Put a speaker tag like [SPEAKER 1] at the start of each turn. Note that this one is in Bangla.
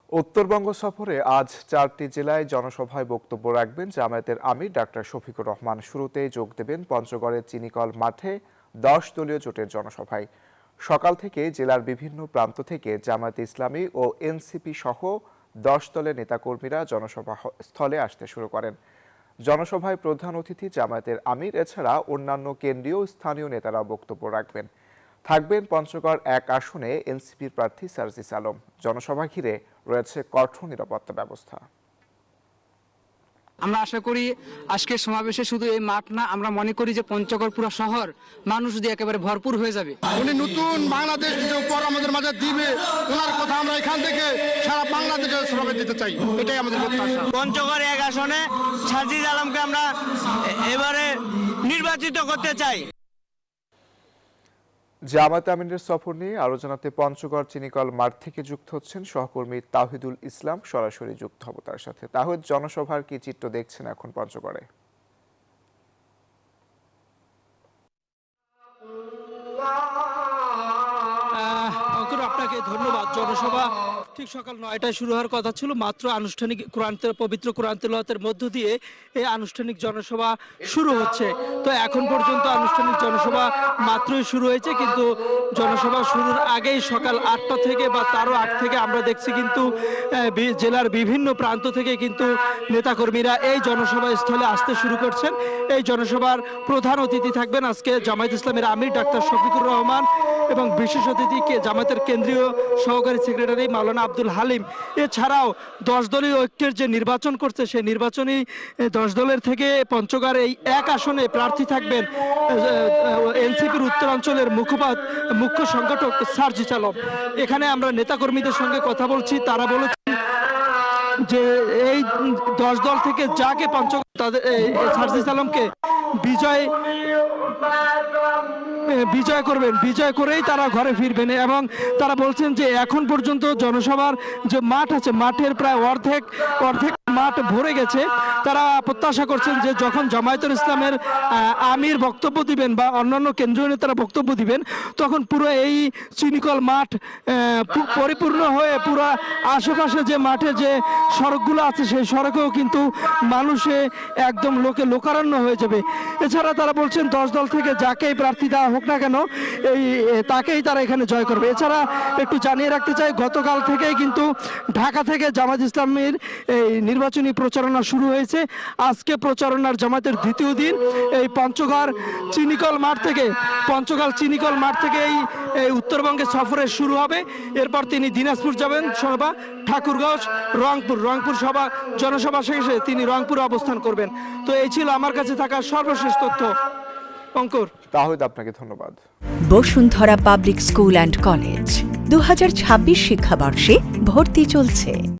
[SPEAKER 1] উত্তরবঙ্গ সফরে আজ 4টি জেলায় জনসভায় বক্তব্য রাখবেন জামায়াতের আমির ডাক্তার শফিকুর রহমান। শুরুতেই যোগ দেবেন পঞ্চগড়ের চিনিকল মাঠে 10 দলীয় জোটের জনসভায়। সকাল থেকে জেলার বিভিন্ন প্রান্ত থেকে জামায়াতে ইসলামী ও এনসিপি সহ 10 দলের নেতাকর্মীরা জনসভা স্থলে আসতে শুরু করেন। জনসভায় প্রধান অতিথি জামায়াতের আমির, এছাড়া অন্যান্য কেন্দ্রীয় স্থানীয় নেতারা বক্তব্য রাখবেন। থাকবেন পঞ্চগড় 1 আসনে এনসিপির প্রার্থী সার্জিস আলম। জনসভা ঘিরে রয়েছে কঠোর নিরাপত্তা ব্যবস্থা।
[SPEAKER 2] আমরা আশা করি আজকের সমাবেশে শুধু এই মাঠ না, আমরা মনে করি যে পঞ্চগড় পুরো শহর মানুষ দিয়ে একেবারে ভরপুর হয়ে যাবে।
[SPEAKER 3] উনি নতুন বাংলাদেশ যে উপর আমাদের মাঝে দিবে, ওনার কথা আমরা এখান থেকে সারা বাংলাদেশে সবাই দিতে চাই, এটাই আমাদের প্রত্যাশা।
[SPEAKER 4] পঞ্চগড় 1 আসনে সার্জিস আলমকে আমরা এবারে নির্বাচিত করতে চাই।
[SPEAKER 1] জামায়াতে আমিরের সফর নিয়ে আরো জানাতে পঞ্চগড় চিনিকল মাঠ থেকে যুক্ত হচ্ছেন সহকর্মী তাওহিদুল ইসলাম। সরাসরি যুক্ত হব তার সাথে। তাহিদ, জনসভার কি চিত্র দেখছেন এখন পঞ্চগড়ে?
[SPEAKER 5] আপনাকে ধন্যবাদ। জনসভা ঠিক সকাল 9টায় শুরু হওয়ার কথা ছিল, মাত্র আনুষ্ঠানিক পবিত্র কোরআন তেলাওয়াতের মধ্য দিয়ে এই আনুষ্ঠানিক জনসভা শুরু হচ্ছে। তো এখন পর্যন্ত আনুষ্ঠানিক জনসভা মাত্রই শুরু হয়েছে, কিন্তু জনসভা শুরুর আগেই সকাল 8টা থেকে বা তারও আগ থেকে আমরা দেখছি কিন্তু জেলার বিভিন্ন প্রান্ত থেকে কিন্তু নেতাকর্মীরা এই জনসভা স্থলে আসতে শুরু করছেন। এই জনসভার প্রধান অতিথি থাকবেন আজকে জামায়াত ইসলামের আমির ডাক্তার শফিকুর রহমান এবং বিশেষ অতিথিকে জামায়াতের কেন্দ্রীয় সহকারী সেক্রেটারি মাওলানা আব্দুল হালিম। এছাড়াও 10 দলীয় ঐক্যের যে নির্বাচন করছে, সেই নির্বাচনী 10 দলের থেকে পঞ্চগড় এই 1 আসনে প্রার্থী থাকবেন এনসিপির উত্তরাঞ্চলের মুখ্য সংগঠক সার্জিস আলম। এখানে আমরা নেতাকর্মীদের সঙ্গে কথা বলছি, তারা বলেছেন যে এই 10 দল থেকে যাকে পঞ্চগড় তাদের সার্জিস আলমকে বিজয় করবেন, বিজয় করেই তারা ঘরে ফিরবেন। এবং তারা বলছেন যে এখন পর্যন্ত জনসভার যে মাঠ আছে, মাঠের প্রায় অর্ধেক মাঠ ভরে গেছে। তারা প্রত্যাশা করছেন যে যখন জামায়াতুল ইসলামের আমির বক্তব্য দিবেন বা অন্যান্য কেন্দ্রীয় নেতারা বক্তব্য দিবেন, তখন পুরো এই চিনিকল মাঠ পরিপূর্ণ হয়ে পুরো আশেপাশে যে মাঠে যে সড়কগুলো আছে সেই সড়কেও কিন্তু মানুষে একদম লোকারণ্য হয়ে যাবে। এছাড়া তারা বলছেন 10 দল থেকে যাকেই প্রার্থী দেওয়া হোক না কেন তাকেই তারা এখানে জয় করবে। এছাড়া একটু জানিয়ে রাখতে চাই, গতকাল থেকেই কিন্তু ঢাকা থেকে জামায়াত ইসলামের এই নির্বাচনী প্রচারণা শুরু হয়েছে। আজকে প্রচারণার জামায়াতের দ্বিতীয় দিন। এই পঞ্চগড় চিনিকল মাঠ থেকে এই উত্তরবঙ্গে সফরে শুরু হবে। এরপর তিনি দিনাজপুর যাবেন সভা, ঠাকুরগাঁও, রংপুর জনসভা শেষে তিনি রংপুরে অবস্থান করবেন। তো এই ছিল আমার কাছে থাকা সর্বশেষ তথ্য। অঙ্কুর,
[SPEAKER 1] তাহিদ, আপনাকে ধন্যবাদ।
[SPEAKER 6] Bashundhara public school and college 2026 শিক্ষাবর্ষে ভর্তি চলছে।